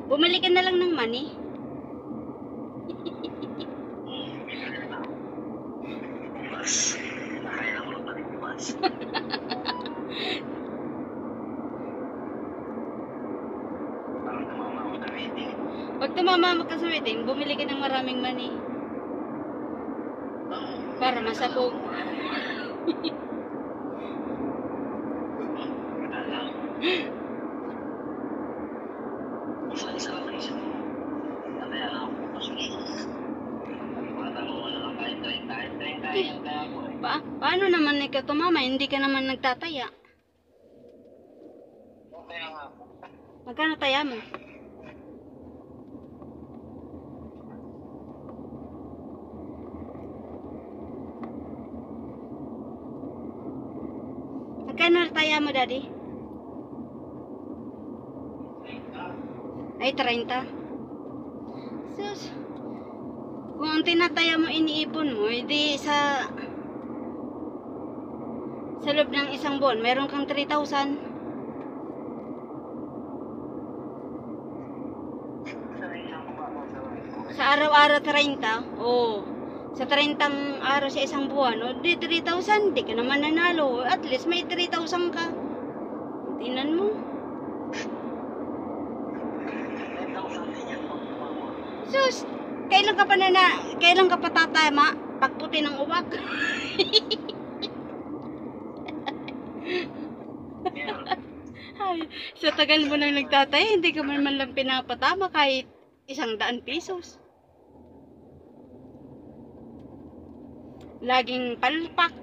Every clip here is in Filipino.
Bumili ka na lang ng money. Pag tumama ka sa wedding, bumili ka ng maraming money. Para masabog. Paano naman ikaw tumama? Hindi ka naman nagtataya. Magkano taya mo? Magkano taya mo, Daddy? Ay, 30. Sus. Kung ang tinataya mo, iniipon mo, hindi sa loob ng isang buwan, meron kang 3,000. Sa araw-araw 30, oh. Sa 30 araw sa isang buwan, o di 3,000, di ka naman nanalo. At least may 3,000 ka. Tingnan mo. Sus, kailan ka pa tatama? Pagputi ng uwak. Ay, sa tagal mo nang nagtatay, hindi ka man lang pinapatama kahit 100 pesos. Laging palpak.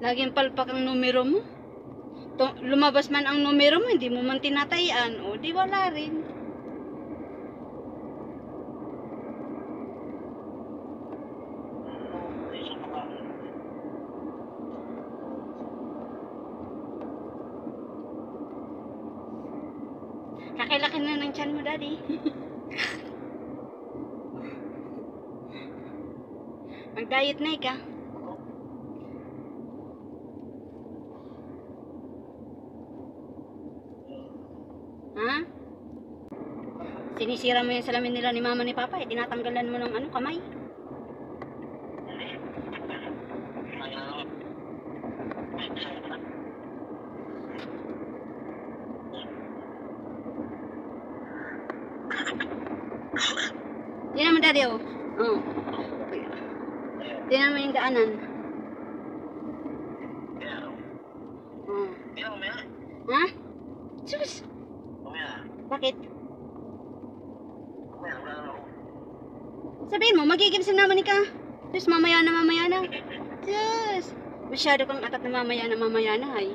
Laging palpak ang numero mo. Lumabas man ang numero mo, hindi mo man tinatayaan. O, di wala rin. Kakilaki na ng tiyan mo, Daddy. Mag-diet na ka. Ha? Sinisira mo yung salamin nila ni mama ni papa, eh. Tinatanggalan mo ng ano, kamay. Tingnan mo, Daddy, oh. Oh. Tingnan mo yung daanan. Oh. Ha? Sus! Bakit? Sabihin mo, magigibsin naman ka. Sus, mamaya na. Sus! Masyado kang atat na mamaya na, ay.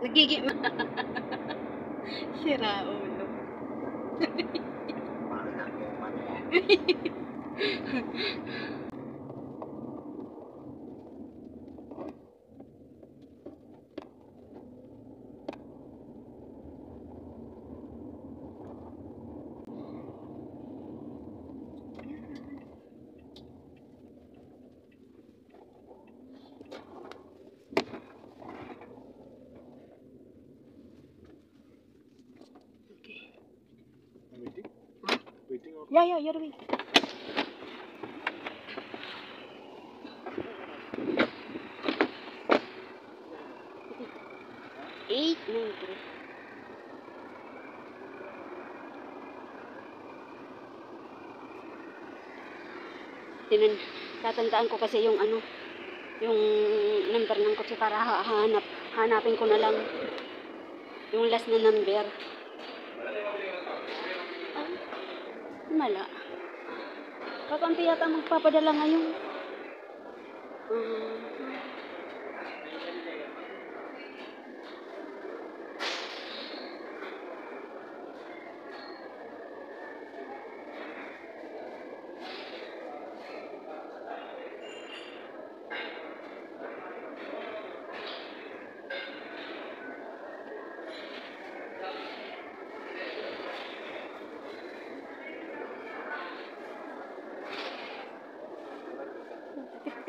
Nagigib... Sira ulo. Yeah, you're waiting. 893. Tatandaan ko kasi yung ano, yung number ng kotse para hanapin ko na lang yung last na number. Mala. Kakampi yata magpapadala ngayon.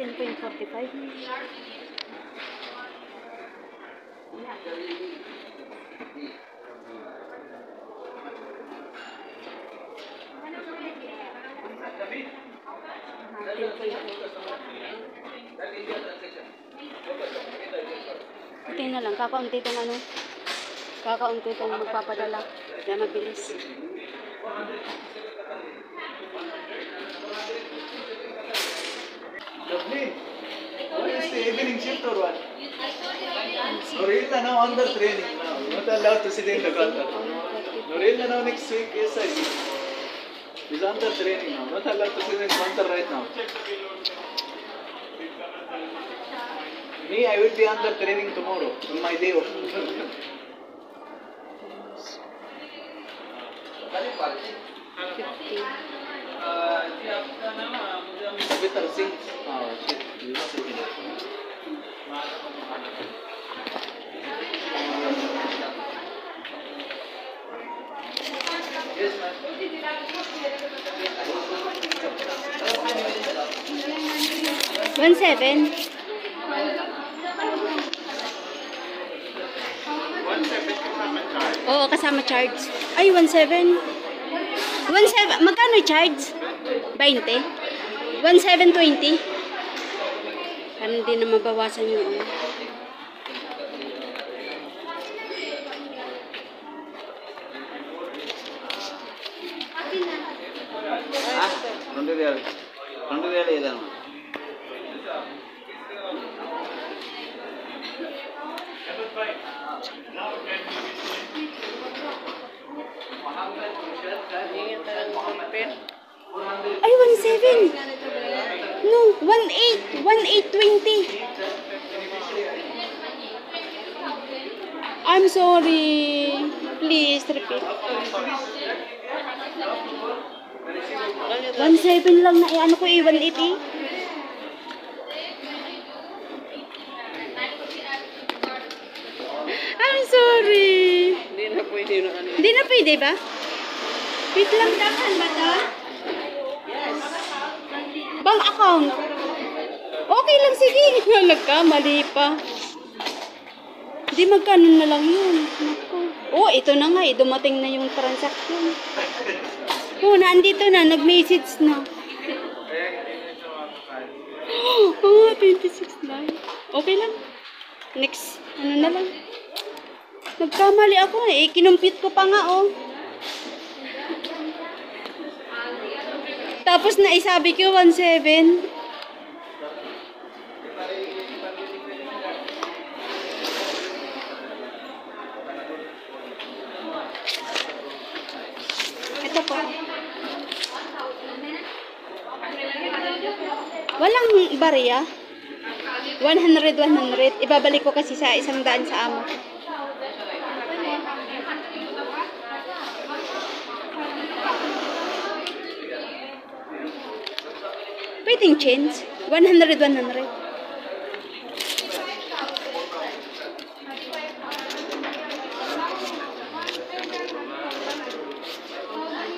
10.45. Okay na lang, kakaunti itong ano. Kakaunti itong magpapadala. Kaya mabilis. Lovely. What is the evening shift or what? Norilla now under training now. Not allowed to sit in the counter. Norilla now next week, yes I see. He's under training now. Not allowed to sit in the counter right now. Me, I will be under training tomorrow on my day off. 15. Better sing. Oh shit. You not singing. Yes, ma'am. 1.7. Oo, kasama charge. Ay, 1.7. 1.7. Magkano yung charge? 20? 1.720? Parang hindi na mabawasan yung ano. Rendu వేలు ఏదమ్మా Ay, 1.7. No, 1.8. 1.820. I'm sorry. Please repeat. 1.7 lang na ano ko eh, 1.8 eh. I'm sorry. Hindi na pwede na ano. Hindi na pwede ba? Wait lang, dakan ba ito? Bank account. Okay lang, sige. Nagkamali pa. Hindi, magkano na lang yun. Naku. Oh, ito na nga eh. Dumating na yung transaction. Oh, nandito na. Nag-message na. Oh, 26 na. Okay lang. Next. Ano na lang. Nagkamali ako eh. Kinumpute ko pa nga oh. Tapos na isabi ko 1.7. Ito po. Walang barya. 100. Ibabalik ko kasi sa 100 sa amo. Pwedeng change. 100.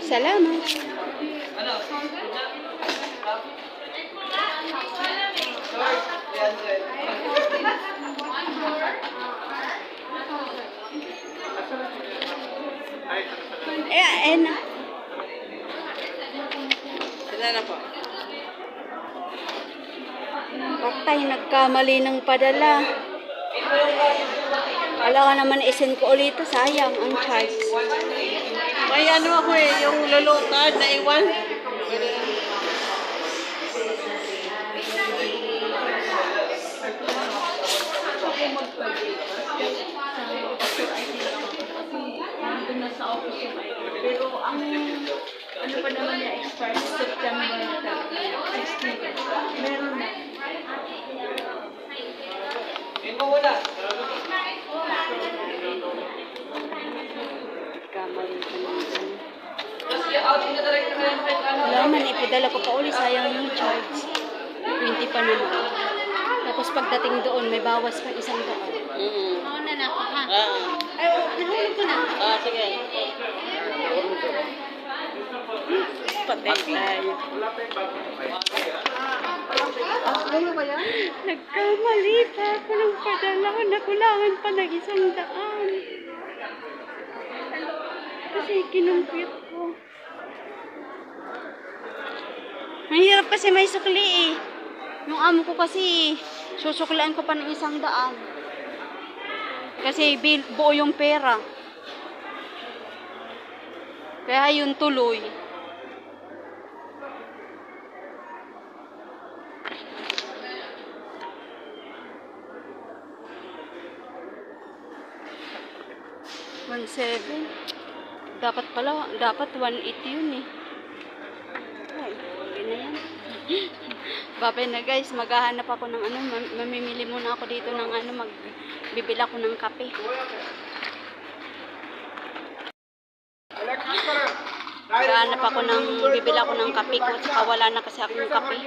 Salamat. Sila na po. Patay, nagkamali ng padala. Wala ka naman isend ko ulit. Sayang ang charge. May ano ako eh, yung lolo card na iwan. Pero ang ano pa naman niya expire September 16. Meron na. Kamali ko naman. Wala man, ipadala ko pa ulit. Sayang yung charge. 20 pa naman. Tapos pagdating doon, may bawas pa 100. Oo na na ako ha. Ay, nahulog ko na. Sige. Patay tayo. Ano ba yan? Nagkamali pa ako ng padala. Nakulangan pa ng 100. Kasi kinumpit ko. Ang hirap kasi may sukli eh. Yung amo ko kasi, susuklian ko pa ng 100. Kasi buo yung pera. Kaya yun tuloy. $1.7. Dapat 180 yun eh. Ay, okay na yan. Babay na guys, maghahanap ako ng ano, mamimili muna ako dito ng ano, magbibili ako ng kape. Maghahanap ako ng, bibili ako ng kape ko, saka wala na kasi akong kape.